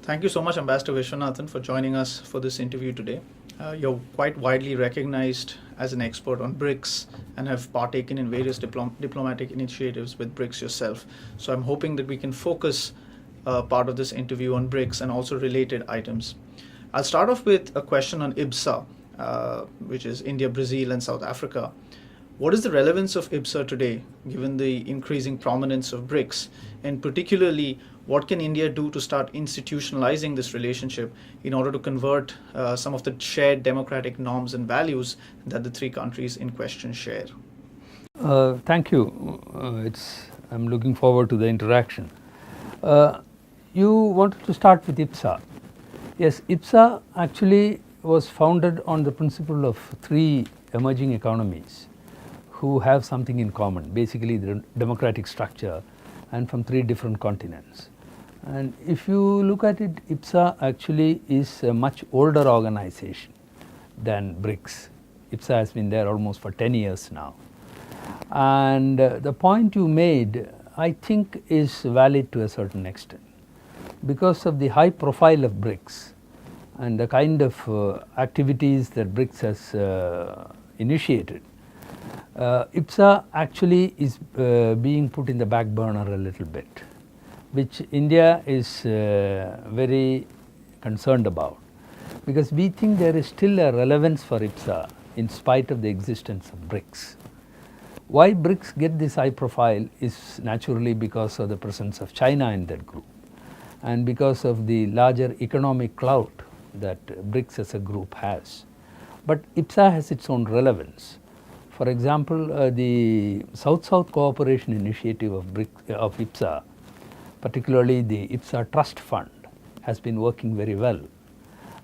Thank you so much, Ambassador Viswanathan, for joining us for this interview today. You're quite widely recognized as an expert on BRICS and have partaken in various diplomatic initiatives with BRICS yourself. So I'm hoping that we can focus part of this interview on BRICS and also related items. I'll start off with a question on IBSA, which is India, Brazil, and South Africa. What is the relevance of IBSA today, given the increasing prominence of BRICS? And particularly, what can India do to start institutionalizing this relationship in order to convert some of the shared democratic norms and values that the three countries in question share? Thank you. I'm looking forward to the interaction. You wanted to start with IBSA. Yes, IBSA actually was founded on the principle of three emerging economies who have something in common, basically the democratic structure, and from three different continents. And if you look at it, IBSA actually is a much older organization than BRICS. IBSA has been there almost for 10 years now. And the point you made, I think, is valid to a certain extent. Because of the high profile of BRICS and the kind of activities that BRICS has initiated, IBSA actually is being put in the back burner a little bit, which India is very concerned about, because we think there is still a relevance for IBSA in spite of the existence of BRICS. Why BRICS get this high profile is naturally because of the presence of China in that group and because of the larger economic clout that BRICS as a group has. But IBSA has its own relevance. For example, the South-South Cooperation Initiative of IBSA, particularly the IBSA Trust Fund, has been working very well.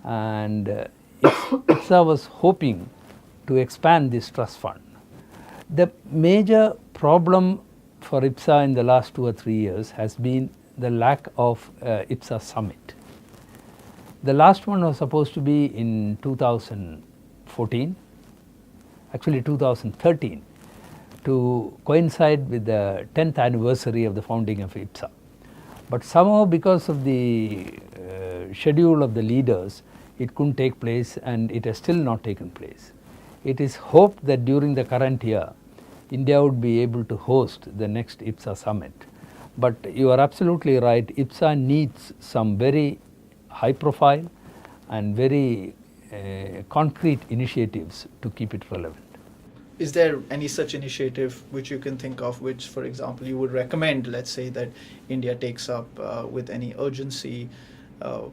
And IBSA was hoping to expand this trust fund. The major problem for IBSA in the last 2 or 3 years has been the lack of IBSA summit. The last one was supposed to be in 2014, actually 2013, to coincide with the 10th anniversary of the founding of IBSA. But somehow, because of the schedule of the leaders, it couldn't take place, and it has still not taken place. It is hoped that during the current year, India would be able to host the next IBSA summit. But you are absolutely right, IBSA needs some very high profile and very concrete initiatives to keep it relevant. Is there any such initiative which you can think of, which, for example, you would recommend, let's say, that India takes up with any urgency? Or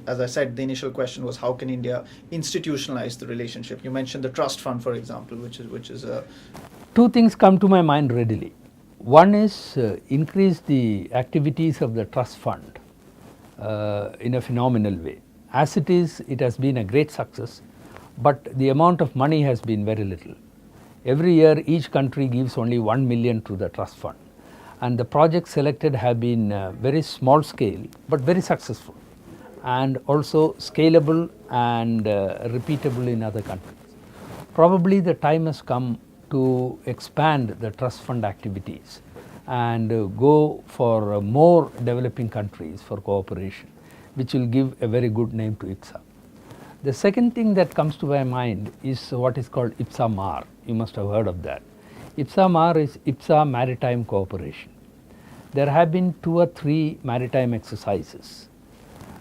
as I said, the initial question was how can India institutionalize the relationship? You mentioned the trust fund, for example, which is a... Two things come to my mind readily. One is increase the activities of the trust fund in a phenomenal way. As it is, it has been a great success, but the amount of money has been very little. Every year, each country gives only 1 million to the trust fund. And the projects selected have been very small scale, but very successful, and also scalable and repeatable in other countries. Probably the time has come to expand the trust fund activities and go for more developing countries for cooperation, which will give a very good name to IBSA. The second thing that comes to my mind is what is called IBSA MAR. You must have heard of that. IBSA MAR is IBSA Maritime Cooperation. There have been 2 or 3 maritime exercises.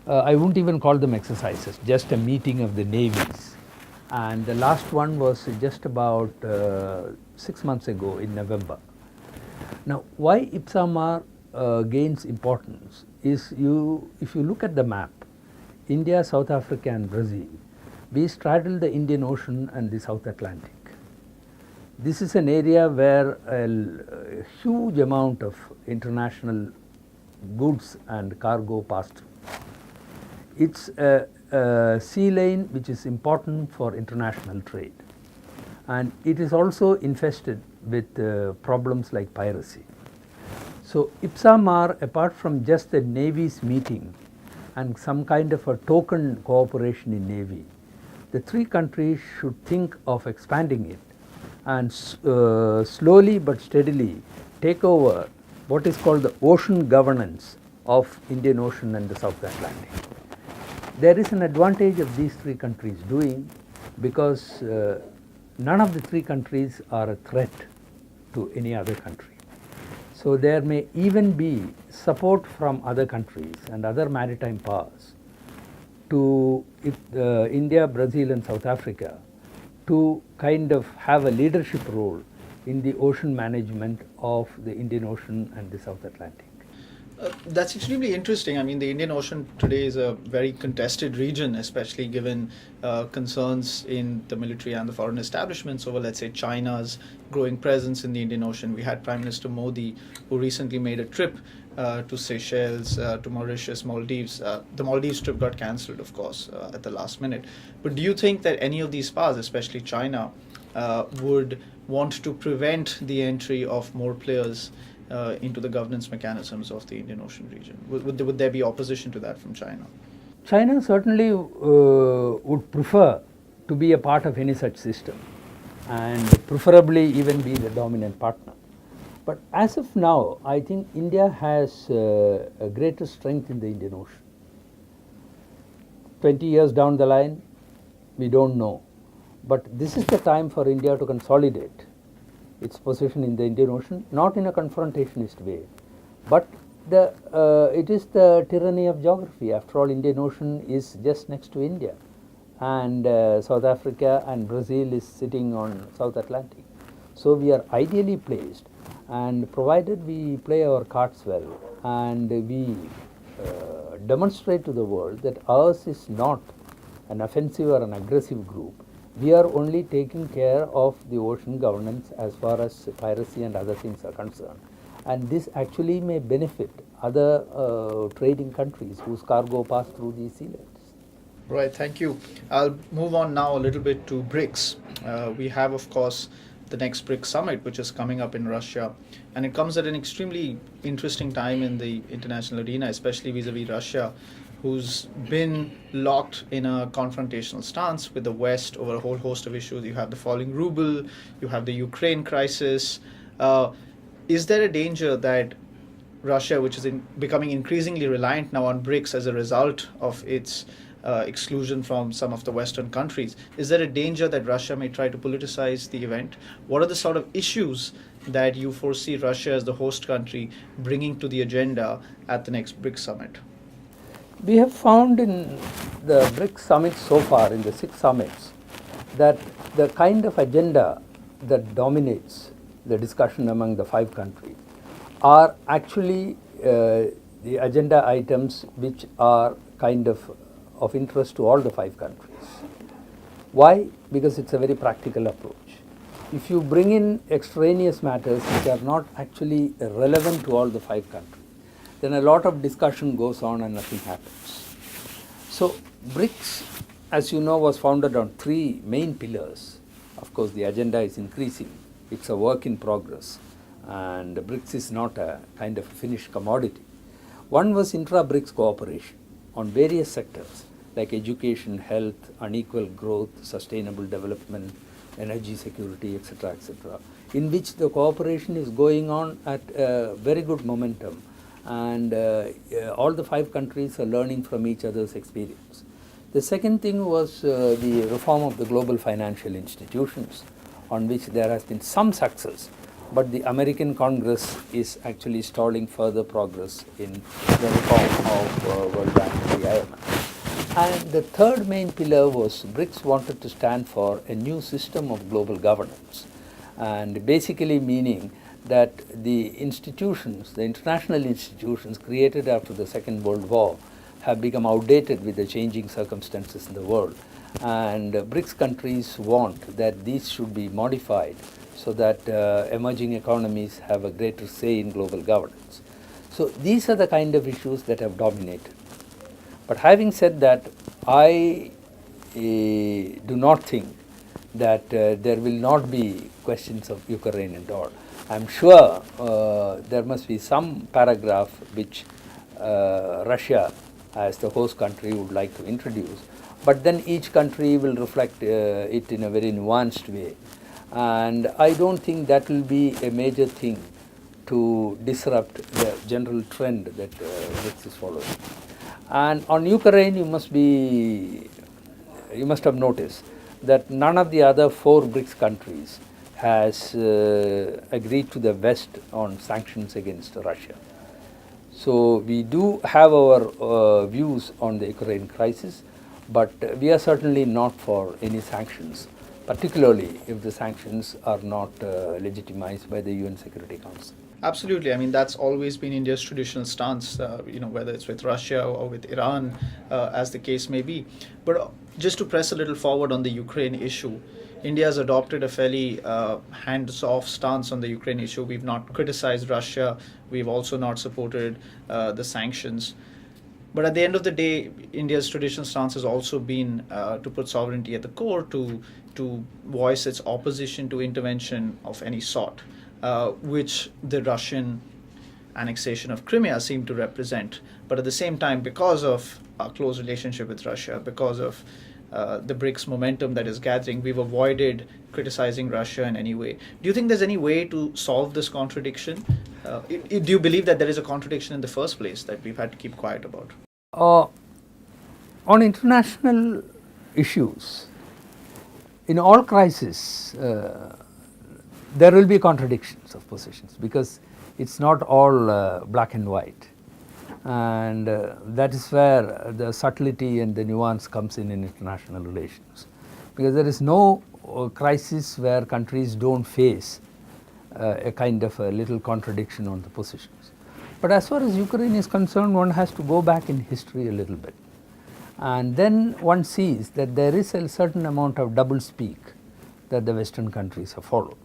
I won't even call them exercises, just a meeting of the navies. And the last one was just about 6 months ago in November. Now, why IBSA MAR gains importance is if you look at the map, India, South Africa and Brazil, we straddle the Indian Ocean and the South Atlantic. This is an area where a huge amount of international goods and cargo pass through. It's a sea lane which is important for international trade, and it is also infested with problems like piracy. So IBSA MAR, apart from just the Navy's meeting and some kind of a token cooperation in Navy, the three countries should think of expanding it and slowly but steadily take over what is called the ocean governance of Indian Ocean and the South Atlantic. There is an advantage of these three countries doing, because none of the three countries are a threat to any other country. So there may even be support from other countries and other maritime powers to India, Brazil and South Africa to kind of have a leadership role in the ocean management of the Indian Ocean and the South Atlantic. That's extremely interesting. I mean, the Indian Ocean today is a very contested region, especially given concerns in the military and the foreign establishments over, let's say, China's growing presence in the Indian Ocean. We had Prime Minister Modi, who recently made a trip to Seychelles, to Mauritius, Maldives. The Maldives trip got cancelled, of course, at the last minute. But do you think that any of these powers, especially China, would want to prevent the entry of more players into the governance mechanisms of the Indian Ocean region? Would there be opposition to that from China? China certainly would prefer to be a part of any such system, and preferably even be the dominant partner. But as of now, I think India has a greater strength in the Indian Ocean. 20 years down the line, we don't know. But this is the time for India to consolidate its position in the Indian Ocean, not in a confrontationist way, but it is the tyranny of geography. After all, Indian Ocean is just next to India, and South Africa and Brazil is sitting on South Atlantic. So we are ideally placed, and provided we play our cards well and we demonstrate to the world that ours is not an offensive or an aggressive group, we are only taking care of the ocean governance as far as piracy and other things are concerned. And this actually may benefit other trading countries whose cargo pass through these sea lanes. Right, thank you. I'll move on now a little bit to BRICS. We have, of course, the next BRICS summit, which is coming up in Russia. And it comes at an extremely interesting time in the international arena, especially vis-a-vis Russia, who's been locked in a confrontational stance with the West over a whole host of issues. You have the falling ruble, you have the Ukraine crisis. Is there a danger that Russia, which is becoming increasingly reliant now on BRICS as a result of its exclusion from some of the Western countries, is there a danger that Russia may try to politicize the event? What are the sort of issues that you foresee Russia as the host country bringing to the agenda at the next BRICS summit? We have found in the BRICS summits so far, in the 6 summits, that the kind of agenda that dominates the discussion among the 5 countries are actually the agenda items which are kind of interest to all the 5 countries. Why? Because it's a very practical approach. If you bring in extraneous matters which are not actually relevant to all the 5 countries, then a lot of discussion goes on and nothing happens. So BRICS, as you know, was founded on 3 main pillars. Of course, the agenda is increasing. It's a work in progress, and BRICS is not a kind of finished commodity. One was intra-BRICS cooperation on various sectors like education, health, unequal growth, sustainable development, energy security, etc., in which the cooperation is going on at a very good momentum, and all the 5 countries are learning from each other's experience. The second thing was the reform of the global financial institutions, on which there has been some success, but the American Congress is actually stalling further progress in the reform of World Bank and the IMF. And the third main pillar was BRICS wanted to stand for a new system of global governance, and basically meaning that the institutions, the international institutions created after the Second World War have become outdated with the changing circumstances in the world. And BRICS countries want that these should be modified so that emerging economies have a greater say in global governance. So these are the kind of issues that have dominated. But having said that, I do not think that there will not be questions of Ukraine and all. I'm sure there must be some paragraph which Russia as the host country would like to introduce, but then each country will reflect it in a very nuanced way. And I don't think that will be a major thing to disrupt the general trend that BRICS is following. And on Ukraine, you must have noticed that none of the other 4 BRICS countries has agreed to the West on sanctions against Russia. So we do have our views on the Ukraine crisis, but we are certainly not for any sanctions, particularly if the sanctions are not legitimized by the UN Security Council. Absolutely. I mean, that's always been India's traditional stance, whether it's with Russia or with Iran, as the case may be. But just to press a little forward on the Ukraine issue, India has adopted a fairly hands-off stance on the Ukraine issue. We've not criticized Russia. We've also not supported the sanctions. But at the end of the day, India's traditional stance has also been to put sovereignty at the core, to voice its opposition to intervention of any sort, which the Russian annexation of Crimea seemed to represent. But at the same time, because of our close relationship with Russia, because of the BRICS momentum that is gathering, we've avoided criticizing Russia in any way. Do you think there's any way to solve this contradiction? Do you believe that there is a contradiction in the first place that we've had to keep quiet about? On international issues, in all crises, there will be contradictions of positions because it's not all black and white. And that is where the subtlety and the nuance comes in international relations. Because there is no crisis where countries don't face a kind of a little contradiction on the positions. But as far as Ukraine is concerned, one has to go back in history a little bit. And then one sees that there is a certain amount of double speak that the Western countries have followed.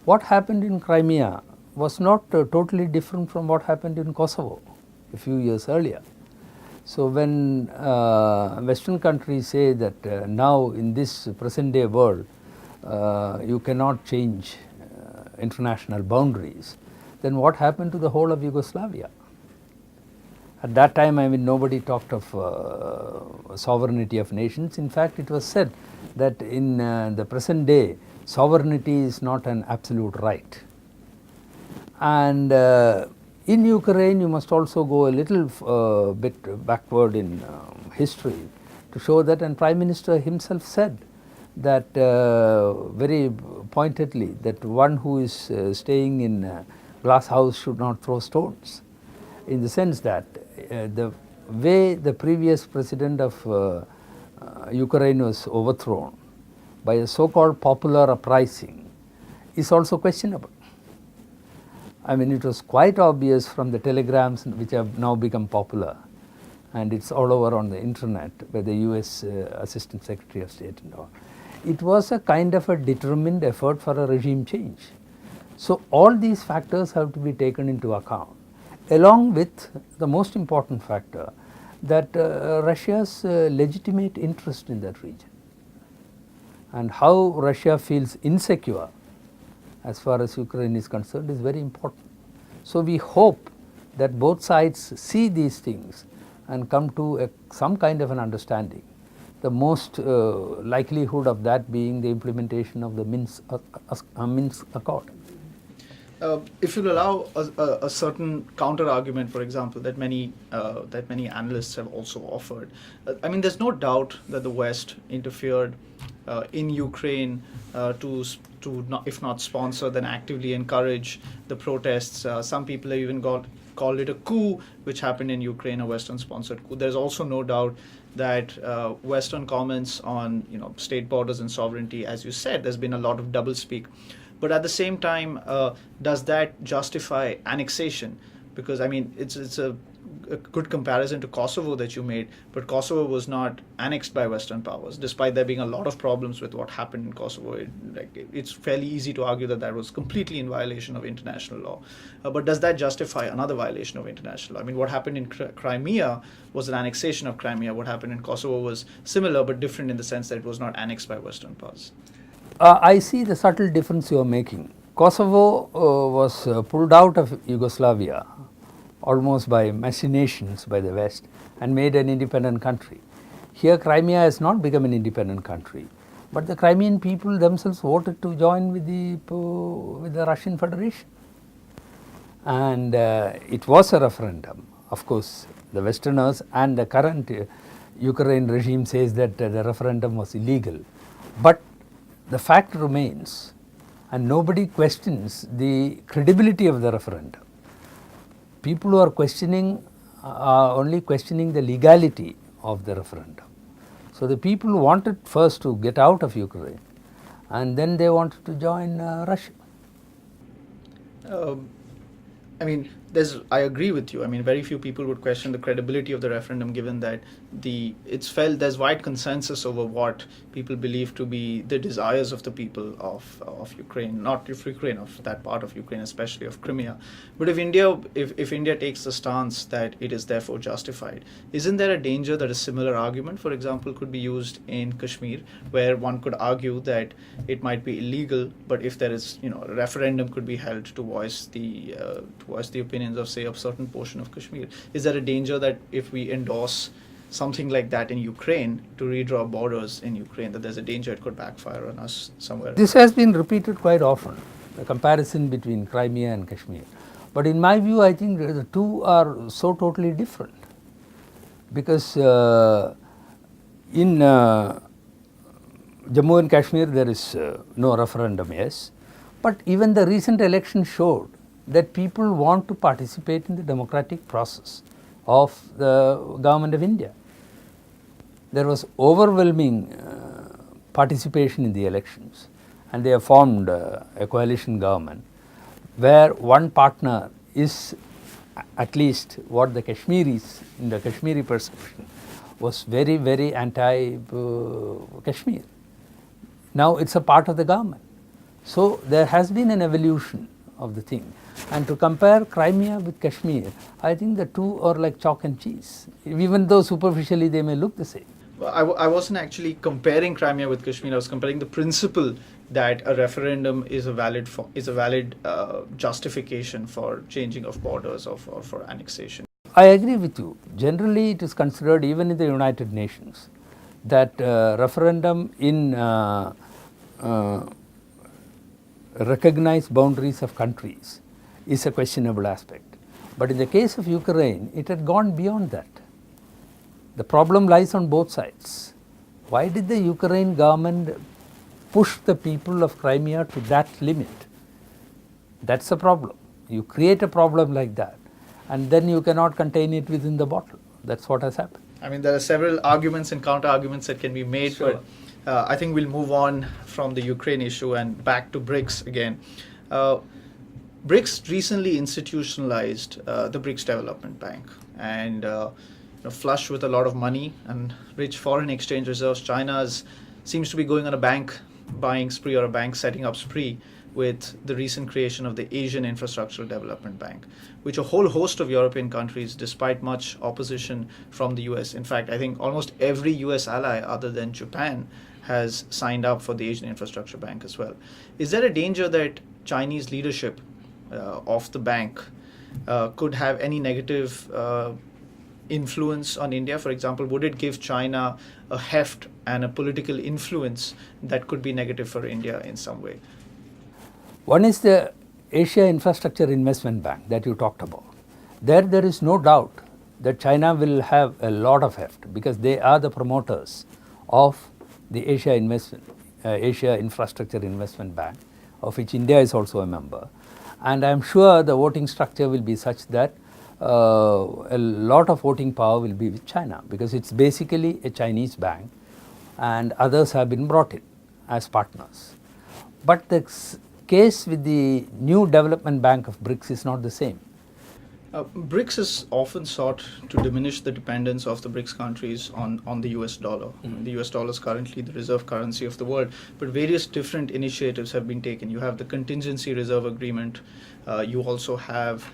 What happened in Crimea was not totally different from what happened in Kosovo a few years earlier. So when Western countries say that now in this present day world you cannot change international boundaries, then what happened to the whole of Yugoslavia? At that time, I mean, nobody talked of sovereignty of nations. In fact, it was said that in the present day, sovereignty is not an absolute right. And in Ukraine, you must also go a little bit backward in history to show that, and Prime Minister himself said that very pointedly, that one who is staying in a glass house should not throw stones, in the sense that the way the previous president of Ukraine was overthrown by a so-called popular uprising is also questionable. I mean, it was quite obvious from the telegrams which have now become popular, and it's all over on the internet by the US Assistant Secretary of State and all. It was a kind of a determined effort for a regime change. So all these factors have to be taken into account, along with the most important factor, that Russia's legitimate interest in that region, and how Russia feels insecure as far as Ukraine is concerned is very important. So we hope that both sides see these things and come to some kind of an understanding. The most likelihood of that being the implementation of the Minsk Accord. If you'll allow a certain counter argument, for example, that many analysts have also offered, I mean, there's no doubt that the West interfered in Ukraine to not, if not sponsor, then actively encourage the protests. Some people have even called it a coup, which happened in Ukraine, a Western-sponsored coup. There's also no doubt that Western comments on state borders and sovereignty, as you said, there's been a lot of doublespeak. But at the same time, does that justify annexation? Because I mean, it's a good comparison to Kosovo that you made, but Kosovo was not annexed by Western powers, despite there being a lot of problems with what happened in Kosovo. It's fairly easy to argue that that was completely in violation of international law. But does that justify another violation of international law? I mean, what happened in Crimea was an annexation of Crimea. What happened in Kosovo was similar, but different in the sense that it was not annexed by Western powers. I see the subtle difference you are making. Kosovo was pulled out of Yugoslavia almost by machinations by the West and made an independent country. Here Crimea has not become an independent country, but the Crimean people themselves voted to join with the Russian Federation. and it was a referendum. Of course, the Westerners and the current Ukraine regime says that the referendum was illegal. But the fact remains, and nobody questions the credibility of the referendum. People who are questioning are only questioning the legality of the referendum. So the people wanted first to get out of Ukraine, and then they wanted to join Russia. I mean, I agree with you. I mean, very few people would question the credibility of the referendum, given that it's felt there's wide consensus over what people believe to be the desires of the people of Ukraine, not of Ukraine, of that part of Ukraine, especially of Crimea. But if India takes the stance that it is therefore justified, isn't there a danger that a similar argument, for example, could be used in Kashmir, where one could argue that it might be illegal, but if there is, a referendum could be held to voice the opinions of, say, a certain portion of Kashmir? Is there a danger that if we endorse something like that in Ukraine to redraw borders in Ukraine, that there's a danger it could backfire on us somewhere? This has been repeated quite often, the comparison between Crimea and Kashmir. But in my view, I think the two are so totally different, because in Jammu and Kashmir there is no referendum, yes, but even the recent election showed that people want to participate in the democratic process of the government of India. There was overwhelming participation in the elections, and they have formed a coalition government where one partner is, at least what the Kashmiris, in the Kashmiri perception, was very, very anti-Kashmir. Now it's a part of the government. So there has been an evolution of the thing. And to compare Crimea with Kashmir, I think the two are like chalk and cheese, even though superficially they may look the same. Well, I wasn't actually comparing Crimea with Kashmir. I was comparing the principle that a referendum is a valid justification for changing of borders or for annexation. I agree with you. Generally, it is considered, even in the United Nations, that referendum in recognized boundaries of countries is a questionable aspect. But in the case of Ukraine, it had gone beyond that. The problem lies on both sides. Why did the Ukraine government push the people of Crimea to that limit? That's a problem. You create a problem like that, and then you cannot contain it within the bottle. That's what has happened. I mean, there are several arguments and counter-arguments that can be made, Sure. but I think we'll move on from the Ukraine issue and back to BRICS again. BRICS recently institutionalized the BRICS Development Bank, and flush with a lot of money and rich foreign exchange reserves, China seems to be going on a bank buying spree or a bank setting up spree with the recent creation of the Asian Infrastructural Development Bank, which a whole host of European countries, despite much opposition from the US, in fact, I think almost every US ally other than Japan has signed up for the Asian Infrastructure Bank as well. Is there a danger that Chinese leadership of the bank could have any negative influence on India? For example, would it give China a heft and a political influence that could be negative for India in some way? One is the Asia Infrastructure Investment Bank that you talked about. There is no doubt that China will have a lot of heft, because they are the promoters of the Asia Infrastructure Investment Bank, of which India is also a member. And I am sure the voting structure will be such that a lot of voting power will be with China, because it's basically a Chinese bank and others have been brought in as partners. But the case with the new development bank of BRICS is not the same. BRICS is often sought to diminish the dependence of the BRICS countries on the US dollar. Mm-hmm. The US dollar is currently the reserve currency of the world, but various different initiatives have been taken. You have the contingency reserve agreement. You also have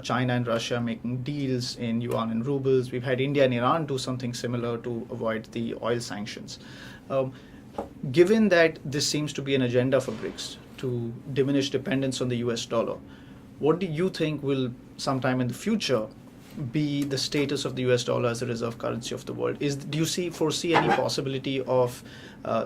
China and Russia making deals in yuan and rubles. We've had India and Iran do something similar to avoid the oil sanctions. Given that this seems to be an agenda for BRICS to diminish dependence on the US dollar, what do you think will sometime in the future be the status of the US dollar as the reserve currency of the world? Do you foresee any possibility of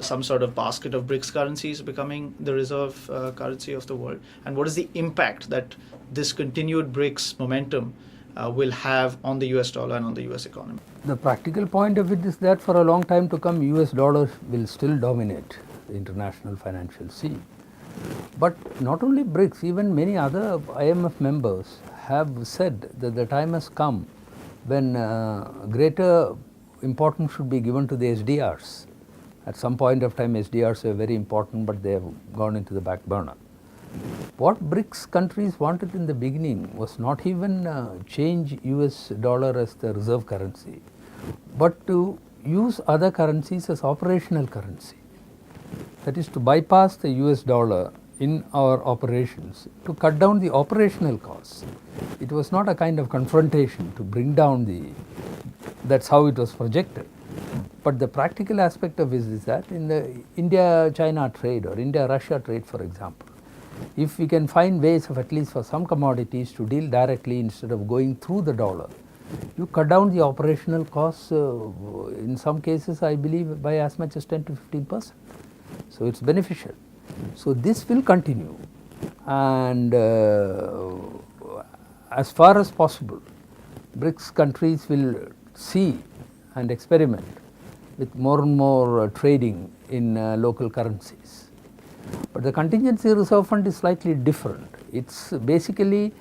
some sort of basket of BRICS currencies becoming the reserve currency of the world? And what is the impact that this continued BRICS momentum will have on the US dollar and on the US economy? The practical point of it is that for a long time to come, US dollar will still dominate the international financial scene. But not only BRICS, even many other IMF members have said that the time has come when greater importance should be given to the SDRs. At some point of time, SDRs were very important, but they have gone into the back burner. What BRICS countries wanted in the beginning was not even change US dollar as the reserve currency, but to use other currencies as operational currency. That is to bypass the US dollar in our operations to cut down the operational costs. It was not a kind of confrontation to bring down that's how it was projected. But the practical aspect of it is that in the India-China trade or India-Russia trade, for example, if we can find ways of at least for some commodities to deal directly instead of going through the dollar, you cut down the operational costs in some cases, I believe, by as much as 10 to 15%. So it's beneficial. So this will continue, and as far as possible, BRICS countries will see and experiment with more and more trading in local currencies. But the contingency reserve fund is slightly different. It's basically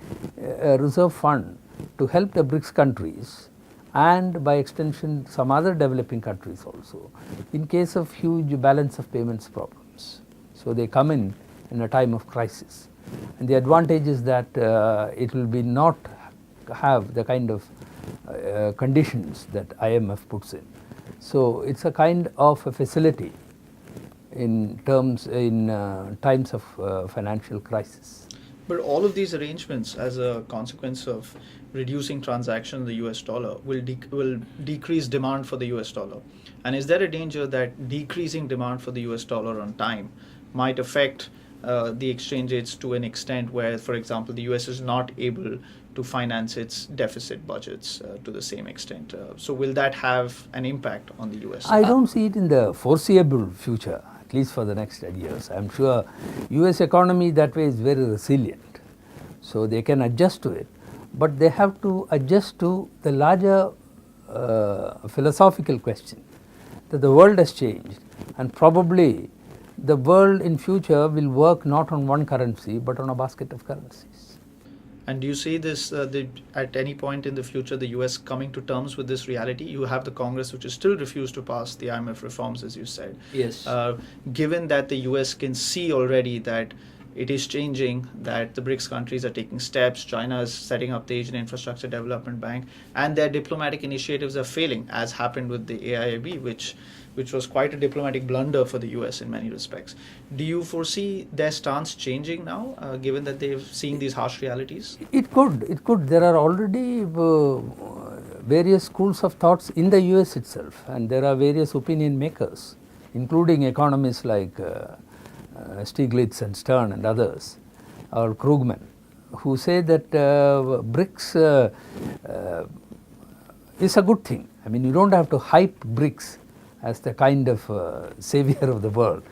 a reserve fund to help the BRICS countries and by extension some other developing countries also in case of huge balance of payments problems. So they come in a time of crisis, and the advantage is that it will be not have the kind of conditions that IMF puts in. So it's a kind of a facility in times of financial crisis. But all of these arrangements, as a consequence of reducing transaction in the US dollar, will decrease demand for the US dollar. And is there a danger that decreasing demand for the US dollar on time might affect the exchange rates to an extent where, for example, the US is not able to finance its deficit budgets to the same extent? So will that have an impact on the US? I don't see it in the foreseeable future, at least for the next 10 years. I'm sure US economy that way is very resilient, so they can adjust to it. But they have to adjust to the larger philosophical question that the world has changed, and probably the world in future will work not on one currency but on a basket of currencies. And do you see this at any point in the future the US coming to terms with this reality? You have the Congress which is still refused to pass the IMF reforms, as you said. Yes. Given that the US can see already that it is changing, that the BRICS countries are taking steps, China is setting up the Asian Infrastructure Development Bank, and their diplomatic initiatives are failing, as happened with the AIIB, which was quite a diplomatic blunder for the US in many respects. Do you foresee their stance changing now, given that they've seen these harsh realities? It could. There are already various schools of thoughts in the US itself, and there are various opinion makers, including economists like Stiglitz and Stern and others, or Krugman, who say that BRICS is a good thing. I mean, you don't have to hype BRICS as the kind of savior of the world,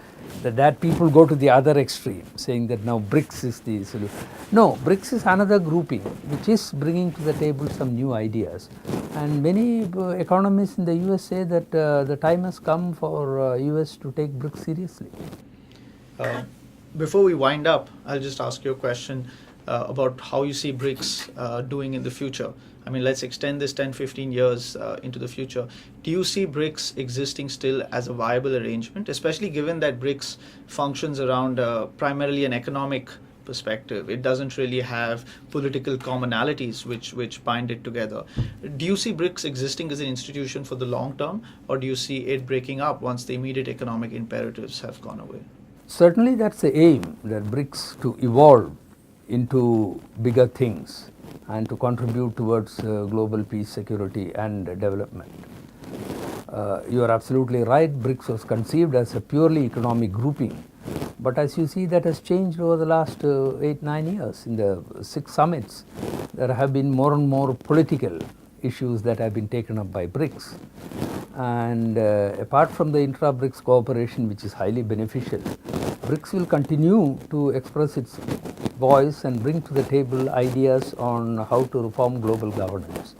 that people go to the other extreme, saying that now BRICS is the solution. No, BRICS is another grouping which is bringing to the table some new ideas. And many economists in the US say that the time has come for US to take BRICS seriously. Before we wind up, I'll just ask you a question about how you see BRICS doing in the future. I mean, let's extend this 10-15 years into the future. Do you see BRICS existing still as a viable arrangement, especially given that BRICS functions around primarily an economic perspective? It doesn't really have political commonalities which bind it together. Do you see BRICS existing as an institution for the long term, or do you see it breaking up once the immediate economic imperatives have gone away? Certainly that's the aim, that BRICS to evolve into bigger things and to contribute towards global peace, security and development. You are absolutely right, BRICS was conceived as a purely economic grouping, but as you see, that has changed over the last 8-9 years in the 6 summits. there have been more and more political issues that have been taken up by BRICS. And apart from the intra-BRICS cooperation, which is highly beneficial, BRICS will continue to express its voice and bring to the table ideas on how to reform global governance,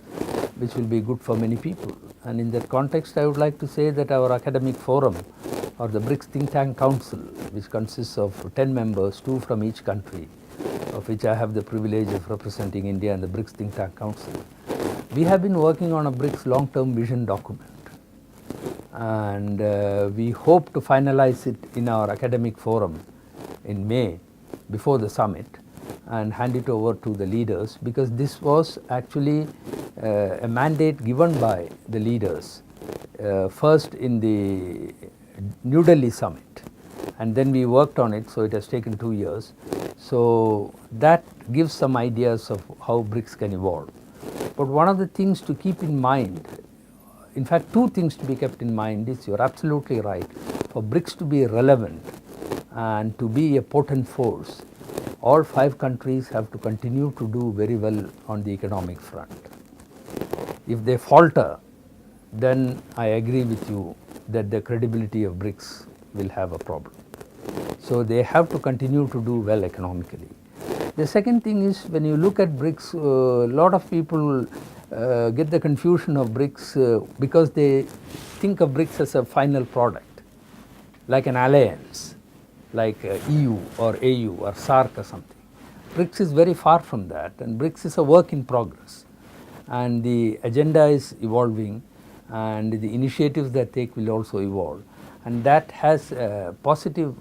which will be good for many people. And in that context, I would like to say that our academic forum, or the BRICS Think Tank Council, which consists of 10 members, 2 from each country, of which I have the privilege of representing India in the BRICS Think Tank Council, we have been working on a BRICS long-term vision document. And we hope to finalize it in our academic forum in May before the summit and hand it over to the leaders, because this was actually a mandate given by the leaders first in the New Delhi summit, and then we worked on it, so it has taken 2 years. So that gives some ideas of how BRICS can evolve. But one of the things to keep in mind, in fact 2 things to be kept in mind, is you're absolutely right. For BRICS to be relevant and to be a potent force, all 5 countries have to continue to do very well on the economic front. If they falter, then I agree with you that the credibility of BRICS will have a problem. So they have to continue to do well economically. The second thing is, when you look at BRICS, a lot of people get the confusion of BRICS because they think of BRICS as a final product, like an alliance, like EU or AU or SARC or something. BRICS is very far from that, and BRICS is a work in progress, and the agenda is evolving, and the initiatives that take will also evolve, and that has a positive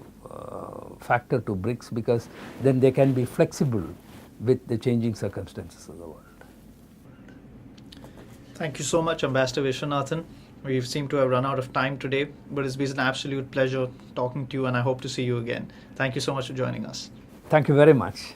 factor to BRICS, because then they can be flexible with the changing circumstances of the world. Thank you so much, Ambassador Viswanathan. We seem to have run out of time today, but it's been an absolute pleasure talking to you, and I hope to see you again. Thank you so much for joining us. Thank you very much.